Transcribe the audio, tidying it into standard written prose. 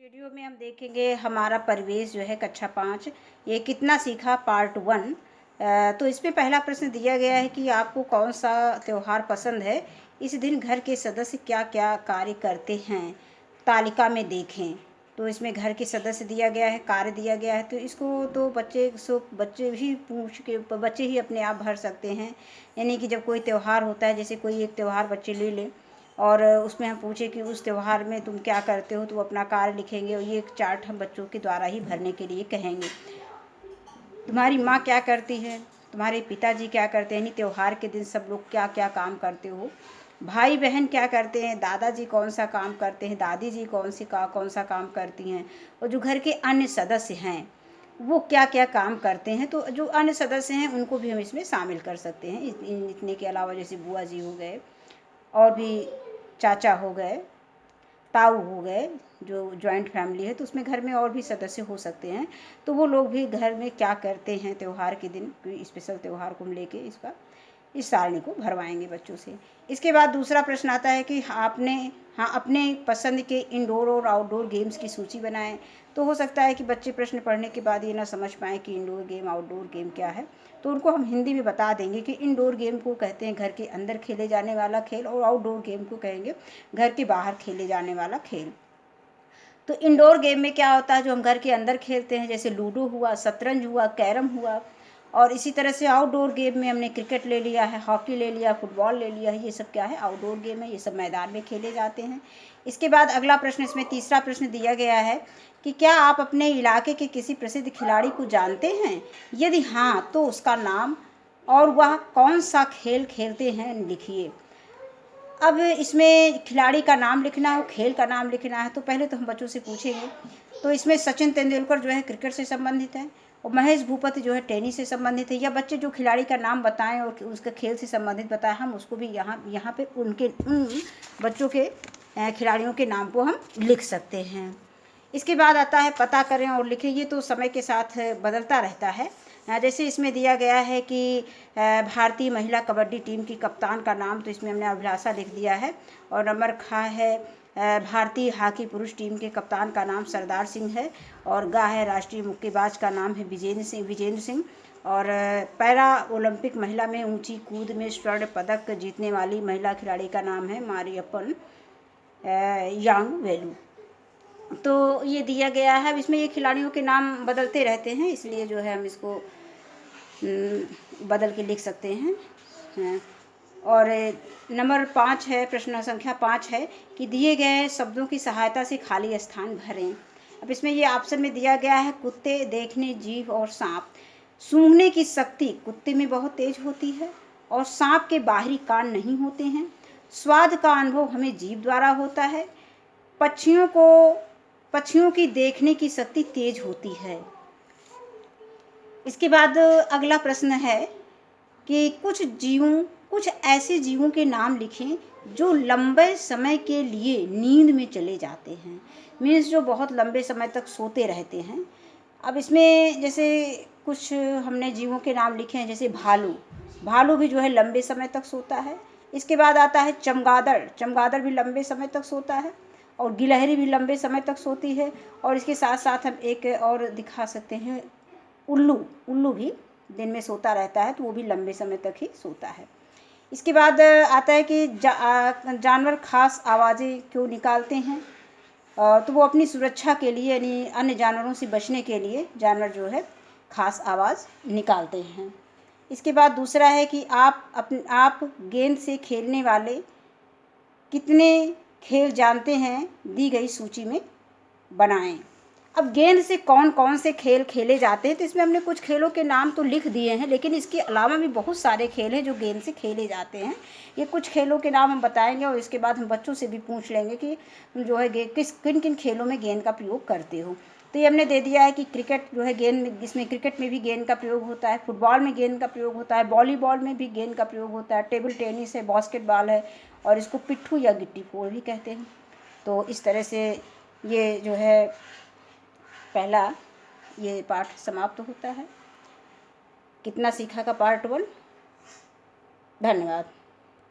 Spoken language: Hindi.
वीडियो में हम देखेंगे हमारा परिवेश जो है कक्षा 5 ये कितना सीखा पार्ट 1। तो इसमें पहला प्रश्न दिया गया है कि आपको कौन सा त्यौहार पसंद है। इस दिन घर के सदस्य क्या क्या कार्य करते हैं, तालिका में देखें। तो इसमें घर के सदस्य दिया गया है, कार्य दिया गया है, तो इसको तो बच्चे ही पूछ के बच्चे ही अपने आप भर सकते हैं। यानी कि जब कोई त्यौहार होता है, जैसे कोई एक त्यौहार बच्चे ले लें और उसमें हम पूछे कि उस त्यौहार में तुम क्या करते हो, तो वो अपना कार्य लिखेंगे और ये एक चार्ट हम बच्चों के द्वारा ही भरने के लिए कहेंगे। तुम्हारी माँ क्या करती है, तुम्हारे पिताजी क्या करते हैं, यानी त्यौहार के दिन सब लोग क्या क्या काम करते हो, भाई बहन क्या करते हैं, दादाजी कौन सा काम करते हैं, दादी जी कौन सा काम करती हैं, और जो घर के अन्य सदस्य हैं वो क्या क्या काम करते हैं। तो जो अन्य सदस्य हैं उनको भी हम इसमें शामिल कर सकते हैं। इतने के अलावा जैसे बुआ जी हो गए, और भी चाचा हो गए, ताऊ हो गए, जो जॉइंट फैमिली है तो उसमें घर में और भी सदस्य हो सकते हैं। तो वो लोग भी घर में क्या करते हैं त्यौहार के दिन, कोई स्पेशल त्यौहार को हम लेके इस सारणी को भरवाएंगे बच्चों से। इसके बाद दूसरा प्रश्न आता है कि अपने पसंद के इंडोर और आउटडोर गेम्स की सूची बनाएं। तो हो सकता है कि बच्चे प्रश्न पढ़ने के बाद ये ना समझ पाएँ कि इंडोर गेम आउटडोर गेम क्या है, तो उनको हम हिंदी में बता देंगे कि इंडोर गेम को कहते हैं घर के अंदर खेले जाने वाला खेल, और आउटडोर गेम को कहेंगे घर के बाहर खेले जाने वाला खेल। तो इंडोर गेम में क्या होता है, जो हम घर के अंदर खेलते हैं, जैसे लूडो हुआ, शतरंज हुआ, कैरम हुआ। और इसी तरह से आउटडोर गेम में हमने क्रिकेट ले लिया है, हॉकी ले लिया, फुटबॉल ले लिया है, ये सब क्या है आउटडोर गेम है, ये सब मैदान में खेले जाते हैं। इसके बाद अगला प्रश्न, इसमें तीसरा प्रश्न दिया गया है कि क्या आप अपने इलाके के किसी प्रसिद्ध खिलाड़ी को जानते हैं, यदि हाँ तो उसका नाम और वह कौन सा खेल खेलते हैं लिखिए। अब इसमें खिलाड़ी का नाम लिखना है और खेल का नाम लिखना है। तो पहले तो हम बच्चों से पूछेंगे, तो इसमें सचिन तेंदुलकर जो है क्रिकेट से संबंधित है, और महेश भूपति जो है टेनिस से संबंधित है। या बच्चे जो खिलाड़ी का नाम बताएं और उसके खेल से संबंधित बताएं, हम उसको भी यहाँ पे उन बच्चों के खिलाड़ियों के नाम को हम लिख सकते हैं। इसके बाद आता है पता करें और लिखें। ये तो समय के साथ बदलता रहता है। जैसे इसमें दिया गया है कि भारतीय महिला कबड्डी टीम की कप्तान का नाम, तो इसमें हमने अभिलाषा लिख दिया है। और नंबर खा है भारतीय हॉकी पुरुष टीम के कप्तान का नाम सरदार सिंह है। और गा है राष्ट्रीय मुक्केबाज का नाम है विजेंद्र सिंह। और पैरा ओलंपिक महिला में ऊंची कूद में स्वर्ण पदक जीतने वाली महिला खिलाड़ी का नाम है मारियप्पन यांगवेलु। तो ये दिया गया है। अब इसमें ये खिलाड़ियों के नाम बदलते रहते हैं, इसलिए जो है हम इसको बदल के लिख सकते हैं। और नंबर 5 है, प्रश्न संख्या 5 है कि दिए गए शब्दों की सहायता से खाली स्थान भरें। अब इसमें ये ऑप्शन में दिया गया है कुत्ते, देखने, जीभ और सांप। सूंघने की शक्ति कुत्ते में बहुत तेज होती है और सांप के बाहरी कान नहीं होते हैं। स्वाद का अनुभव हमें जीभ द्वारा होता है। पक्षियों की देखने की शक्ति तेज होती है। इसके बाद अगला प्रश्न है कि कुछ ऐसे जीवों के नाम लिखें जो लंबे समय के लिए नींद में चले जाते हैं, मीन्स जो बहुत लंबे समय तक सोते रहते हैं। अब इसमें जैसे कुछ हमने जीवों के नाम लिखे हैं, जैसे भालू भी जो है लंबे समय तक सोता है। इसके बाद आता है चमगादड़ भी लंबे समय तक सोता है, और गिलहरी भी लंबे समय तक सोती है। और इसके साथ साथ हम एक और दिखा सकते हैं, उल्लू भी दिन में सोता रहता है, तो वो भी लंबे समय तक ही सोता है। इसके बाद आता है कि जानवर खास आवाज़ें क्यों निकालते हैं। तो वो अपनी सुरक्षा के लिए, यानी अन्य जानवरों से बचने के लिए जानवर जो है खास आवाज़ निकालते हैं। इसके बाद दूसरा है कि आप गेंद से खेलने वाले कितने खेल जानते हैं, दी गई सूची में बनाएं। अब गेंद से कौन कौन से खेल खेले जाते हैं, तो इसमें हमने कुछ खेलों के नाम तो लिख दिए हैं, लेकिन इसके अलावा भी बहुत सारे खेल हैं जो गेंद से खेले जाते हैं। ये कुछ खेलों के नाम हम बताएंगे, और इसके बाद हम बच्चों से भी पूछ लेंगे कि जो है किन किन खेलों में गेंद का प्रयोग करते हो। तो ये हमने दे दिया है कि क्रिकेट जो है इसमें क्रिकेट में भी गेंद का प्रयोग होता है, फुटबॉल में गेंद का प्रयोग होता है, वॉलीबॉल में भी गेंद का प्रयोग होता है, टेबल टेनिस है, बास्केटबॉल है, और इसको पिट्ठू या गिट्टी फोड़ भी कहते हैं। तो इस तरह से ये जो है पहला ये पाठ समाप्त होता है। कितना सीखा का पार्ट 1। धन्यवाद।